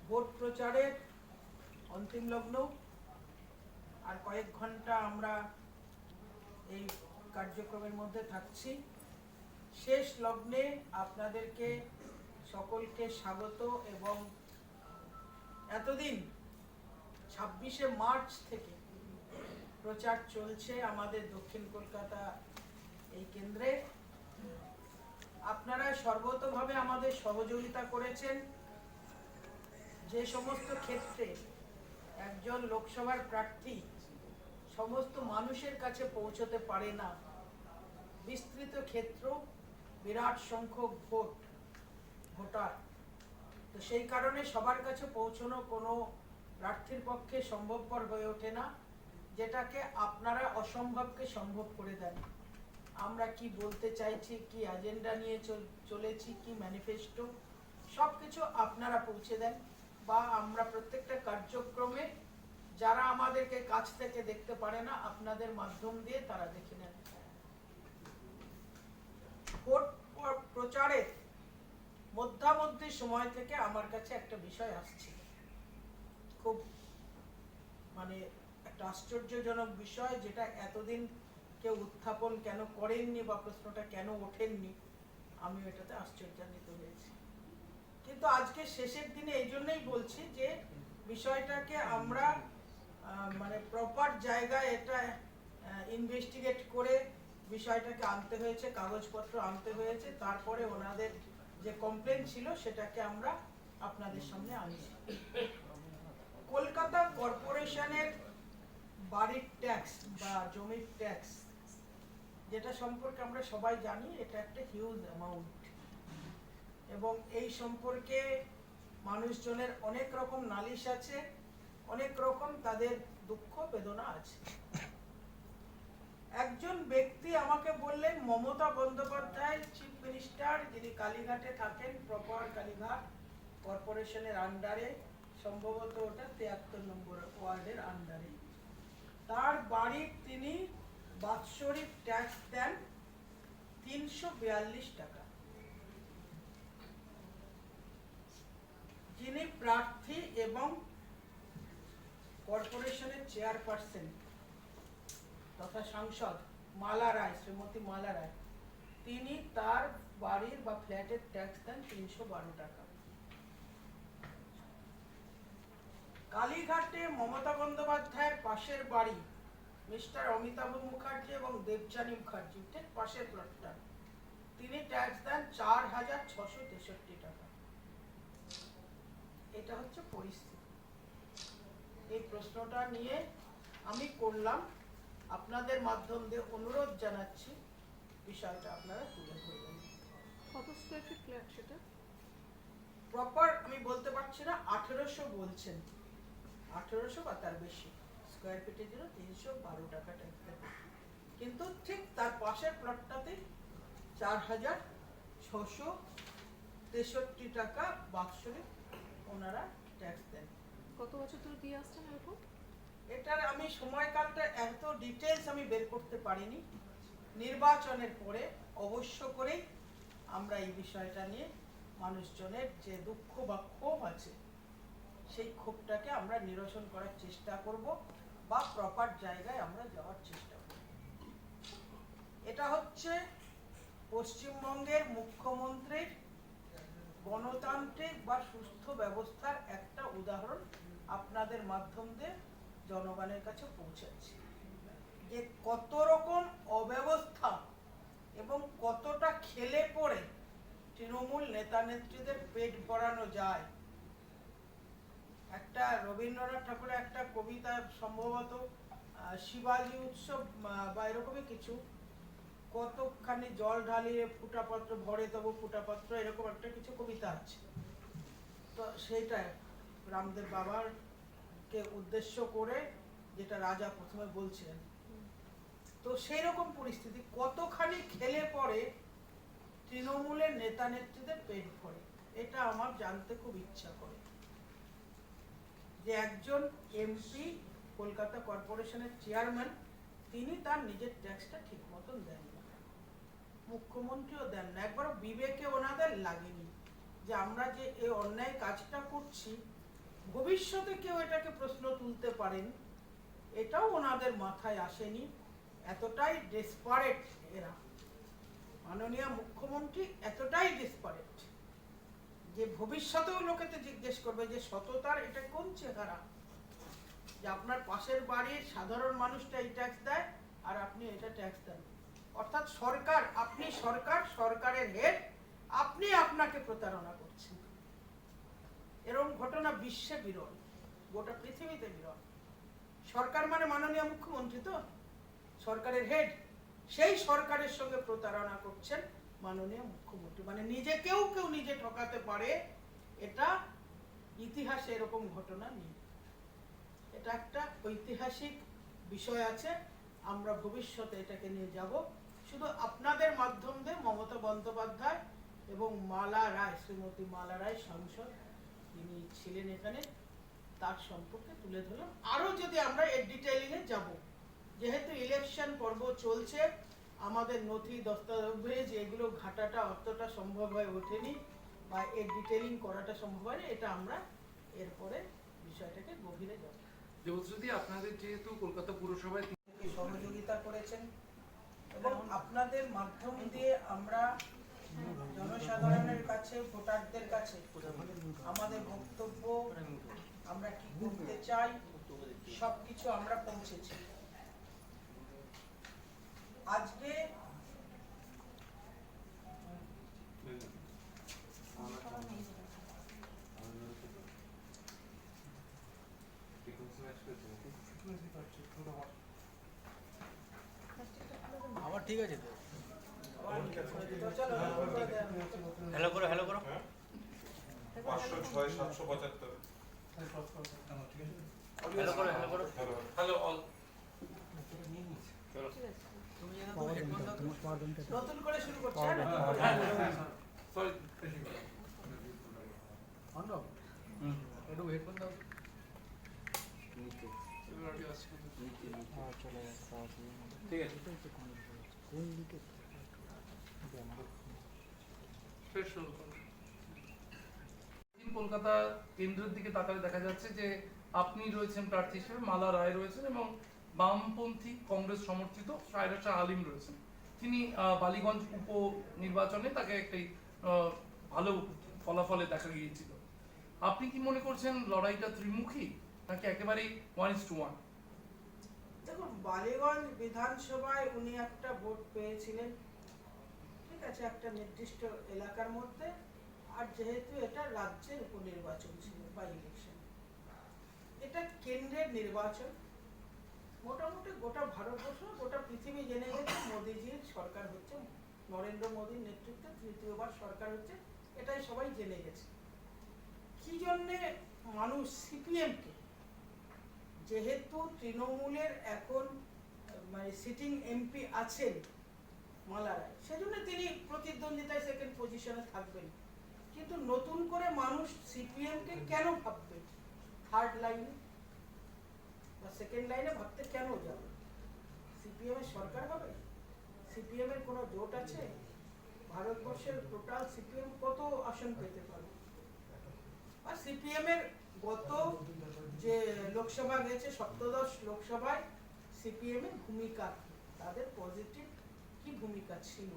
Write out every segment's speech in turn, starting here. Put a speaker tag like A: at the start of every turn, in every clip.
A: Vote প্রচারের অন্তিম লগ্ন, আর কয়েক ঘন্টা আমরা এই কার্যক্রমের মধ্যে থাকছি। শেষ লগ্নে আপনাদেরকে সকলকে স্বাগত। এবং এতদিন 26শে মার্চ থেকে প্রচার চলছে আমাদের দক্ষিণ কলকাতা এই কেন্দ্রে। আপনারা সর্বতভাবে আমাদের সহযোগিতা করেছেন। যে সমস্ত ক্ষেত্রে একজন লোকসভার প্রার্থী সমস্ত মানুষের কাছে পৌঁছতে পারে না, বিস্তৃত ক্ষেত্র, বিরাট সংখ্যক ভোটার, তো সেই কারণে সবার কাছে পৌঁছানো কোনো প্রার্থীর পক্ষে সম্ভবপর হয়ে ওঠে না, যেটাকে আপনারা অসম্ভবকে সম্ভব করে দেন। আমরা কি বলতে চাইছি, কি এজেন্ডা নিয়ে চলেছি, কি ম্যানিফেস্টো, সব কিছু আপনারা পৌঁছে দেন। বা আমরা প্রত্যেকটা কার্যক্রমে যারা আমাদেরকে কাছ থেকে দেখতে পারে না, আপনাদের মাধ্যম দিয়ে তারা দেখে নেন। ভোট প্রচারের মধ্যামধ্যে সময় থেকে আমার কাছে একটা বিষয় আসছে, খুব একটা আশ্চর্যজনক বিষয়, যেটা এতদিন কেউ উত্থাপন কেন করেননি বা প্রশ্নটা কেন ওঠেননি, আমি এটাতে আশ্চর্যান্বিত হয়েছি। কিন্তু আজকে শেষের দিনে এই জন্যই বলছি যে বিষয়টাকে আমরা প্রপার জায়গায় এটা ইনভেস্টিগেট করে বিষয়টাকে আনতে হয়েছে, কাগজপত্র আনতে হয়েছে, তারপরে ওনাদের যে কমপ্লেন ছিল সেটাকে আমরা আপনাদের সামনে আনছি। কলকাতা কর্পোরেশনের বাড়ির ট্যাক্স বা জমির ট্যাক্স, যেটা সম্পর্কে আমরা সবাই জানি, এটা একটা হিউজ অ্যামাউন্ট, এবং এই সম্পর্কে মানুষজনের অনেক রকম নালিশ আছে, অনেক রকম তাদের দুঃখ বেদনা আছে। একজন ব্যক্তি আমাকে বললেন, মমতা বন্দ্যোপাধ্যায় চিফ মিনিস্টার, যিনি কালীঘাটে থাকেন, প্রপার কালীঘাট কর্পোরেশনের আন্ডারে, সম্ভবত ওটা 73 নম্বর ওয়ার্ডের আন্ডারে, তার বাড়ির তিনি বাৎসরিক ট্যাক্স দেন 342 টাকা। যিনি প্রার্থী এবং কর্পোরেশনের চেয়ারপারসন তথা সাংসদ মালা রায়, শ্রীমতী মালা রায়, তিনি তার বাড়ির বা ফ্ল্যাটের ট্যাক্স দেন 312 টাকা। কালীঘাটে মমতা বন্দ্যোপাধ্যায়ের পাশের বাড়ি মিস্টার অমিতাভ মুখার্জি এবং দেবযানী মুখার্জি, ঠিক পাশের প্লটটা, তিনি ট্যাক্স দেন 4663 টাকা। এটা হচ্ছে পরিস্থিতি। এই প্রশ্নটা নিয়ে আমি করলাম, আপনাদের মাধ্যম দিয়ে অনুরোধ জানাচ্ছি বিষয়টা আপনারা তুলে ধরবেন।
B: কত স্কয়ার ফিট ফ্ল্যাট সেটা?
A: প্রপার আমি বলতে পারছি না, 1800 বলছেন, 1800 বা তার বেশি স্কয়ার ফিটের জন্য 312 টাকা ট্যাক্স দেন। কিন্তু ঠিক তার পাশের প্লটটাতে 4663 টাকা বাৎসরিক ওনারা ট্যাক্স দেন।
B: কত বছর ধরে দিয়ে আসছেন এরকম?
A: এটার আমি সময়কালটা এত ডিটেলস আমি বের করতে পারিনি। নির্বাচনের পরে অবশ্য করে আমরা এই বিষয়টা নিয়ে মানুষজনের যে দুঃখ বা ক্ষোভ আছে, সেই ক্ষোভটাকে আমরা নিরসন করার চেষ্টা করব বা প্রপার জায়গায় আমরা যাওয়ার চেষ্টা করব। এটা হচ্ছে পশ্চিমবঙ্গের মুখ্যমন্ত্রীর গণতান্ত্রিক বা সুস্থ ব্যবস্থার একটা উদাহরণ আপনাদের মাধ্যম দিয়ে জনগণের কাছে পৌঁছাচ্ছে, যে কত রকম অব্যবস্থা এবং কতটা খেলে পড়ে তৃণমূল নেতা নেত্রীদের পেট ভরানো যায়। একটা রবীন্দ্রনাথ ঠাকুরের একটা কবিতা, সম্ভবত শিবাজি উৎসব বা এরকমই কিছু, কতখানি জল ঢালিয়ে ফুটাপত্র ভরে তবু ফুটাপত্র, এরকম একটা কিছু কবিতা আছে। তো সেইটাই রামদেব বাবাকে উদ্দেশ্য করে যেটা রাজা প্রথমে বলছিলেন, তো সেই রকম পরিস্থিতি, কতখানি খেলে পরে তৃণমূলের নেতা নেত্রীদের পেট ভরে, এটা আমার জানতে খুব ইচ্ছা করে। যে একজন এমপি, কলকাতা কর্পোরেশনের চেয়ারম্যান, তিনি তার নিজের ট্যাক্সটা ঠিক মতন দেন না, মুখ্যমন্ত্রীও দেন না, একবারও বিবেকে ওনাদের লাগেনি যে আমরা যে এই অন্যায় কাজটা করছি ভবিষ্যতে কেউ এটাকে প্রশ্ন তুলতে পারেন, এটাও ওনাদের মাথায় আসেনি। এতটাই ডেসপারেট এরা, মাননীয় মুখ্যমন্ত্রী এতটাই ডেসপারেট যে ভবিষ্যতেও লোকেতে জিজ্ঞেস করবে যে সততার এটা কোন চেহারা, যে আপনার পাশের বাড়ির সাধারণ মানুষটা এই ট্যাক্স দেয় আর আপনি এটা ট্যাক্স দেন। অর্থাৎ সরকার, আপনি সরকার, সরকারের হেড, আপনি আপনাকে প্রতারণা করছেন। এরকম ঘটনা বিশ্বে বিরল, গোটা পৃথিবীতে বিরল। সরকার মানে মাননীয় মুখ্যমন্ত্রী তো সরকারের হেড, সেই সরকারের সঙ্গে প্রতারণা করছেন মাননীয় মুখ্যমন্ত্রী। মানে নিজেকেও কেউ নিজে ঠকাতে পারে, এটা ইতিহাসে এরকম ঘটনা নেই। এটা একটা ঐতিহাসিক বিষয় আছে, আমরা ভবিষ্যতে এটাকে নিয়ে যাব। শুধু আপনাদের মাধ্যম দিয়ে মমতা বন্দ্যোপাধ্যায় এবং মালা রায়, শ্রীমতী মালা রায় সাংসদ, তিনি ছিলেন এখানে, তার সম্পর্কে তুলে ধরলাম। আরো যদি আমরা এর ডিটেইলিংয়ে যাব, যেহেতু ইলেকশন পর্ব চলছে, আমাদের নথি দস্তাবেজ এগুলো ঘাটাটা অতটা সম্ভব হয়ে ওঠেনি বা এর ডিটেইলিং করাটা সম্ভব হয়নি। এটা আমরা এরপরে বিষয়টাকে গভীরে যাব।
C: দেবশ্রুতি, আপনাদের যেহেতু কলকাতা পুরসভায়
A: সহযোগিতা করেছেন এবং আপনাদের মাধ্যম দিয়ে আমরা জনসাধারণের কাছে, ভোটারদের কাছে আমাদের বক্তব্য, আমরা কি করতে চাই, সবকিছু আমরা পৌঁছেছি। আজকে
D: আবার ঠিক আছে তো,
A: চলো
D: হ্যালো করো হ্যালো করো।
E: 506 775
D: হ্যালো করো হ্যালো করো।
C: Hello all.
B: ঠিক আছে।
D: তুমি যেন তো হেডফোন দাও তো।
A: নতুন করে শুরু করছি।
C: সরি,
D: অর্ণব একটু হেডফোন দাও।
C: ঠিক আছে। ফের শুরু করুন। কলকাতা কেন্দ্রের দিকে তাকালে দেখা যাচ্ছে যে আপনি রয়েছেন প্রার্থী হিসেবে, মালা রায় রয়েছেন এবং বামপন্থী কংগ্রেস সমর্থিত সায়রা শাহ আলিম রয়েছেন। তিনি বালিগঞ্জ উপনির্বাচনে তাকে একটি ভালো ফলাফলে দেখা গিয়েছিল। আপনি কি মনে করছেন লড়াইটা ত্রিমুখী নাকি একেবারেই 1:1?
A: দেখুন, বালিগঞ্জ বিধানসভায় উনি একটা ভোট পেয়েছিলেন, ঠিক আছে, একটা নির্দিষ্ট এলাকার মধ্যে। আর যেহেতু এটা রাজ্যের উপনির্বাচন ছিল বা ইলেকশন, এটা কেন্দ্রের নির্বাচন, মোটামুটি গোটা ভারতবর্ষ, গোটা পৃথিবী জেনে গেছে মোদিজির সরকার হচ্ছে, নরেন্দ্র মোদীর নেতৃত্বে তৃতীয়বার সরকার হচ্ছে, এটাই সবাই জেনে গেছে। কি জন্যে মানুষ সিপিএমকে, যেহেতু তৃণমূলের এখন মানে সিটিং এমপি আছেন মালা রায়, সেজন্য তিনি প্রতিদ্বন্দ্বিতায় সেকেন্ড পজিশনে থাকবেন। কিন্তু নতুন করে মানুষ সিপিএমকে কেন ভাববে থার্ড লাইনে বা সেকেন্ড লাইনে ভাবতে কেন যাবে? সিপিএম এর সরকার হবে? সিপিএম এর কোনো জোট আছে? ভারতবর্ষের টোটাল সিপিএম কত আসন পেতে পারে? আর সিপিএম এর গত যে লোকসভা গেছে, সপ্তদশ লোকসভায় সিপিএম এর ভূমিকা, তাদের পজিটিভ কি ভূমিকা ছিল,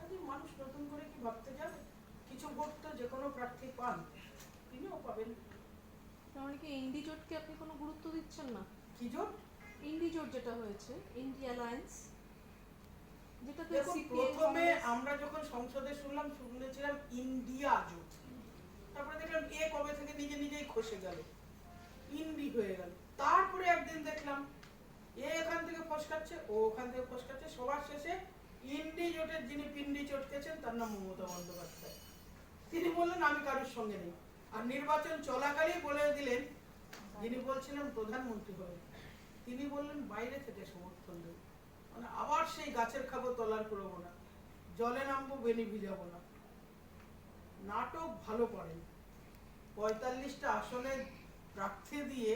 A: আজকে মানুষ নতুন করে কি ভাবতে যাবে? কিছু ভোট তো যে কোনো প্রার্থী পান, তিনিও পাবেন।
B: তার মানে কি ইন্ডি জোটকে আপনি কোনো গুরুত্ব দিচ্ছেন না?
A: কি জোট?
B: ইন্ডি জোট যেটা হয়েছে, ইন্ডি অ্যালায়েন্স, যেটাতে
A: দেখুন,
B: সিপিএম
A: প্রথমে আমরা যখন সংসদে শুনেছিলাম ইন্ডিয়া জোট, তারপরে দেখলাম এ কবে থেকে নিজে নিজেই খসে গেল, ইন্ডি হয়ে গেল। তারপরে একদিন দেখলাম এ এখান থেকে ফসকাচ্ছে, ও ওখান থেকে ফসকাচ্ছে, সবার শেষে ইন্ডি জোটের যিনি পিন্ডি চটকেছেন তার নাম মমতা বন্দ্যোপাধ্যায়। তিনি বললেন আমি কারোর সঙ্গে নেই, আর নির্বাচন চলাকালেই বলে দিলেন, যিনি বলছিলেন প্রধানমন্ত্রী হবেন, তিনি বললেন বাইরে থেকে সমর্থন দেব। মানে আবার সেই গাছের খাবো তলার করবো না, জলে নামবো বেনি ভিজাবো না। নাটক ভালো করেন। 45টা আসনে প্রার্থী দিয়ে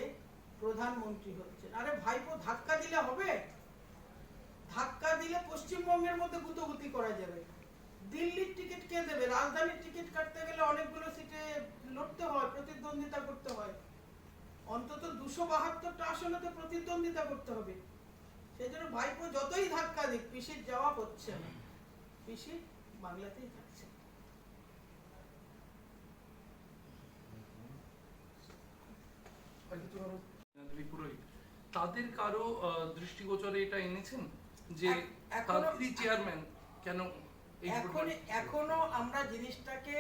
A: প্রধানমন্ত্রী হচ্ছেন। আরে ভাইপো, ধাক্কা দিলে হবে? ধাক্কা দিলে পশ্চিমবঙ্গের মধ্যে গুতগুতি করা যাবে। দিল্লির টিকিট কে দেবে? রাজধানীর টিকিট কাটতে গেলে অনেকগুলো সিটে লড়তে হয়, প্রতিদ্বন্দ্বী প্রতিদ্বন্দ্বিতা করতে হয়, অন্তত 272টা আসনে তো প্রতিদ্বন্দ্বিতা করতে হবে। সেই জন্য ভাইপো যতই ধাক্কা দিক, পিসির যাওয়া হচ্ছে না, পিসি বাংলাতেই থাকছে।
C: পুরোহিত তাদের কারো দৃষ্টিগোচরে এটা এনেছেন যে
A: এখনো-
C: তাদেরই চেয়ারম্যান কেন এই
A: এখনো আমরা জিনিসটাকে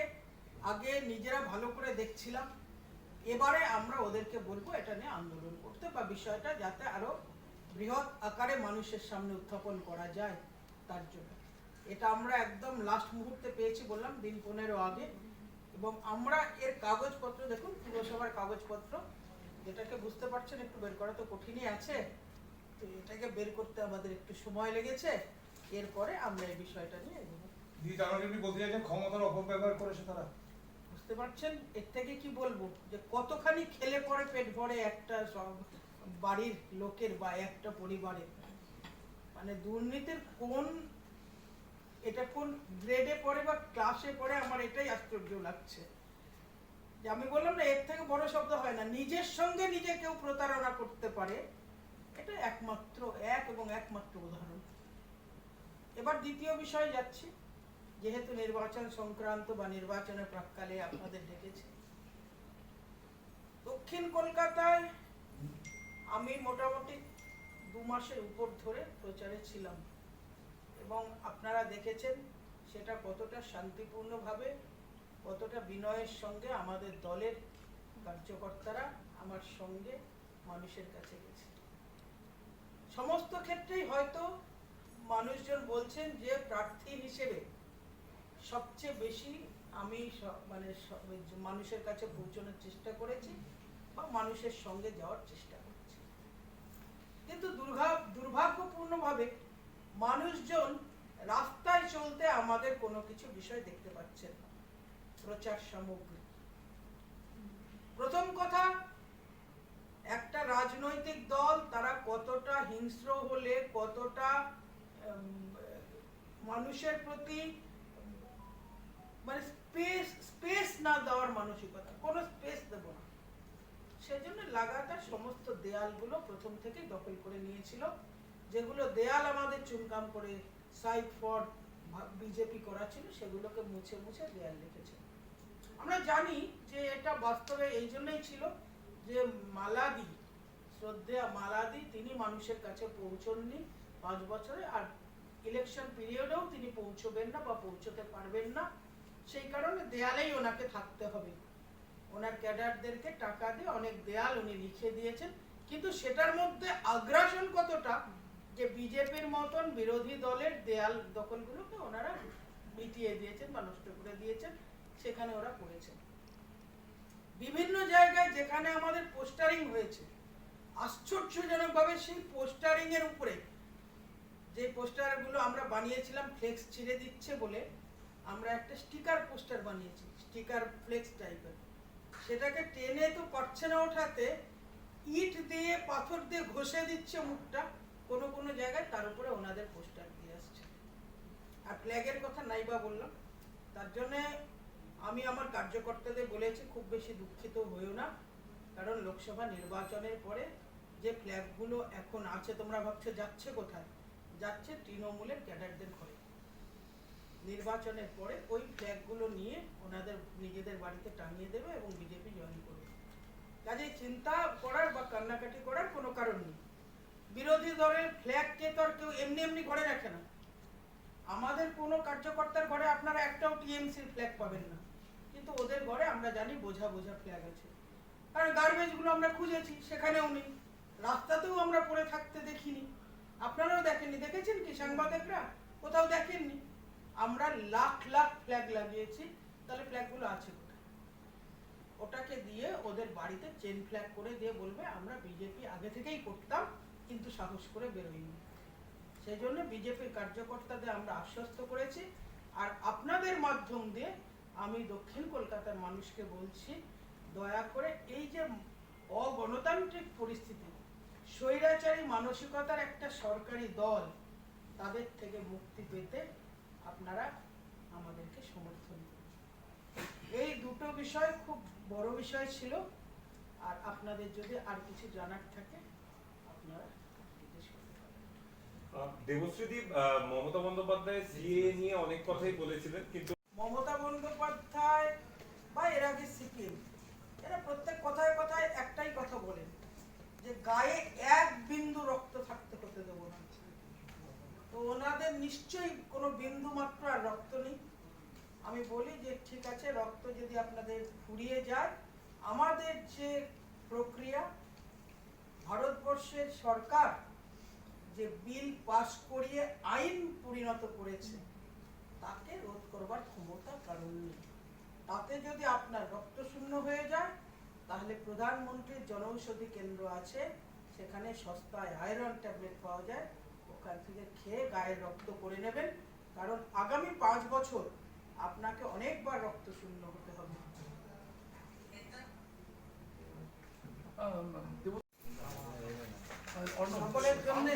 A: আগে নিজেরা ভালো করে দেখছিলাম, এবারে আমরা ওদেরকে বলবো এটা নিয়ে আন্দোলন করতে, বা বিষয়টা যাতে আরো বৃহৎ আকারে মানুষের সামনে উত্থাপন করা যায় তার জন্য। এটা আমরা একদম লাস্ট মুহূর্তে পেয়েছি, বললাম দিন 15 আগে, এবং আমরা এর কাগজপত্র দেখুন, পুরসভার কাগজপত্র, যেটাকে বুঝতে পারছেন একটু বের করা তো কঠিনই আছে, তো এটাকে বের করতে আমাদের একটু সময় লেগেছে। এরপরে আমরা এই বিষয়টা নিয়ে এগোবো।
E: জানুয়ারি বলতে চাইছেন ক্ষমতার অপব্যবহার করেছে তারা।
A: বুঝতে পারছেন এর থেকে কি বলবো, যে কতখানি খেলে পরে পেট ভরে একটা বাড়ির লোকের বা একটা পরিবারের, মানে দুর্নীতির এটা কোন গ্রেডে পড়ে বা ক্লাসে পড়ে, আমার এটাই আশ্চর্য লাগছে। যে আমি বললাম না, এর থেকে বড় শব্দ হয় না, নিজের সঙ্গে নিজে কেউ প্রতারণা করতে পারে, এটা একমাত্র উদাহরণ। এবার দ্বিতীয় বিষয় যাচ্ছি, যেহেতু নির্বাচন সংক্রান্ত বা নির্বাচনের প্রাক্কালে আপনাদের ডেকেছে। দক্ষিণ কলকাতায় আমি মোটামুটি 2 মাসের উপর ধরে প্রচারে ছিলাম, এবং আপনারা দেখেছেন সেটা কতটা শান্তিপূর্ণভাবে, কতটা বিনয়ের সঙ্গে আমাদের দলের কার্যকর্তারা আমার সঙ্গে মানুষের কাছে গেছে। সমস্ত ক্ষেত্রেই হয়তো মানুষজন বলছেন যে প্রার্থী হিসেবে সবচেয়ে বেশি আমি মানুষের কাছে পৌঁছানোর চেষ্টা করেছি বা মানুষের সঙ্গে যাওয়ার চেষ্টা করেছি, কিন্তু দুর্ভাগ্যপূর্ণভাবে মানুষজন রাস্তায় চলতে আমাদের কোনো কিছু বিষয় দেখতে পাচ্ছেন না। প্রচার সামগ্রী, প্রথম কথা, একটা রাজনৈতিক দল তারা কতটা হিংস্র হলে, কতটা মানুষের প্রতি মানে স্পেস না দেওয়ার মানসিকতা, কোনো স্পেস দেব না, সেজন্য লাগাতার সমস্ত দেয়ালগুলো প্রথম থেকে দখল করে নিয়েছিল। যেগুলো দেয়াল আমাদের চুনকাম করে সাইড ফর বিজেপি করা ছিল, সেগুলোকে মুছে মুছে দেয়াল রেখেছে। আমরা জানি যে এটা বাস্তবে এই জন্যই ছিল যে মালাদি, শ্রদ্ধেয়া মালাদি, তিনি মানুষের কাছে পৌঁছননি 5 বছরে, আর ইলেকশন পিরিয়ডেও তিনি পৌঁছবেন না বা পৌঁছতে পারবেন না, সেই কারণে দেয়ালেই ওনাকে থাকতে হবে। ওনার ক্যাডারদেরকে টাকা দিয়ে অনেক দেয়াল উনি লিখে দিয়েছেন, কিন্তু সেটার মধ্যে আগ্রাসন কতটা, যে বিজেপির মতন বিরোধী দলের দেয়াল দখলগুলোকে ওনারা মিটিয়ে দিয়েছেন বা নষ্ট করে দিয়েছেন, সেখানে ওরা করেছেন। বিভিন্ন জায়গায় যেখানে আমাদের পোস্টারিং হয়েছে, আশ্চর্যজনকভাবে সেই পোস্টারিং এর উপরে, যে পোস্টারগুলো আমরা বানিয়েছিলাম ফ্লেক্স ছিঁড়ে দিচ্ছে বলে, আমরা একটা স্টিকার পোস্টার বানিয়েছি, স্টিকার ফ্লেক্স টাইপের, সেটাকে টেনে তো পারছে না ওঠাতে, ইট দিয়ে পাথর দিয়ে ঘষে দিচ্ছে মুখটা কোনো কোনো জায়গায়, তার উপরে ওনাদের পোস্টার দিয়ে আসছে। আর ফ্ল্যাগের কথা নাইবা বললাম, তার জন্যে আমি আমার কার্যকর্তাদের বলেছি খুব বেশি দুঃখিত হইও না, কারণ লোকসভা নির্বাচনের পরে যে ফ্ল্যাগগুলো এখন আছে, তোমরা ভাবছো যাচ্ছে কোথায়, যাচ্ছে তৃণমূলের ক্যাডারদের ঘরে। নির্বাচনের পরে ওই ফ্ল্যাগগুলো নিয়ে ওনাদের নিজেদের বাড়িতে টাঙিয়ে দেবে এবং বিজেপি জয়েন করবে। কাজে চিন্তা করার বা কান্নাকাটি করার কোনো কারণ নেই। বিরোধী দলের ফ্ল্যাগকে তো আর কেউ এমনি এমনি ঘরে রাখে না। আমাদের কোনো কার্যকর্তার ঘরে আপনারা একটাও টিএমসির ফ্ল্যাগ পাবেন না, কিন্তু ওদের ঘরে আমরা জানি বোঝা বোঝা ফ্ল্যাগ আছে। কারণ গার্বেজগুলো আমরা খুঁজেছি, সেখানেও নেই, রাস্তাতেও আমরা পড়ে থাকতে দেখিনি, আপনারাও দেখেননি, দেখেছেন কি সাংবাদিকরা? কোথাও দেখেননি। আমরা লাখ লাখ ফ্ল্যাগ লাগিয়েছি, তাহলে ফ্ল্যাগগুলো আছে কোথায়? ওটাকে দিয়ে ওদের বাড়িতে চেন ফ্ল্যাগ করে দিয়ে বলবে আমরা বিজেপি আগে থেকেই করতাম, কিন্তু সাহস করে বেরোইনি। সেই জন্য বিজেপির কার্যকর্তাদের আমরা আশ্বস্ত করেছি। আর আপনাদের মাধ্যম দিয়ে আমি দক্ষিণ কলকাতার মানুষকে বলছি, দয়া করে এই যে অগণতান্ত্রিক পরিস্থিতি, স্বৈরাচারী মানসিকতার একটা সরকারি দল, তাদের থেকে মুক্তি পেতে আপনারা আমাদেরকে সমর্থন করুন। এই দুটো বিষয় খুব বড় বিষয় ছিল। আর আপনাদের যদি আর কিছু জানার থাকে আপনারা জিজ্ঞেস করতে পারেন।
F: দেবশ্রীদীপ মমতা বন্দ্যোপাধ্যায় সিএ নিয়ে অনেক কথাই বলেছিলেন, কিন্তু
A: মমতা বন্দ্যোপাধ্যায় বা এর আগে সিপিএম এরা প্রত্যেক কথায় কথায় একটাই কথা বলেন যে গায়ে এক বিন্দু রক্ত থাকতে হতে দেবো না। তো ওনাদের নিশ্চয়ই কোনো বিন্দু মাত্র আর রক্ত নেই। আমি বলি যে ঠিক আছে, রক্ত যদি আপনাদের ফুরিয়ে যায়, আমাদের যে প্রক্রিয়া, ভারতবর্ষের সরকার যে বিল পাস করিয়ে আইন পরিণত করেছে তাকে রোধ করবার ক্ষমতা কারণ নেই। তাতে যদি আপনার রক্ত শূন্য হয়ে যায়, তাহলে প্রধানমন্ত্রীর জনঔষধি কেন্দ্র আছে, সেখানে সস্তায় আয়রন ট্যাবলেট পাওয়া যায়, ওখান থেকে খেয়ে গায়ের রক্ত করে নেবেন। কারণ আগামী 5 বছর আপনাকে অনেকবার রক্ত শূন্য হতে হবে।
C: দেব অর্ণব
A: সকলের জন্য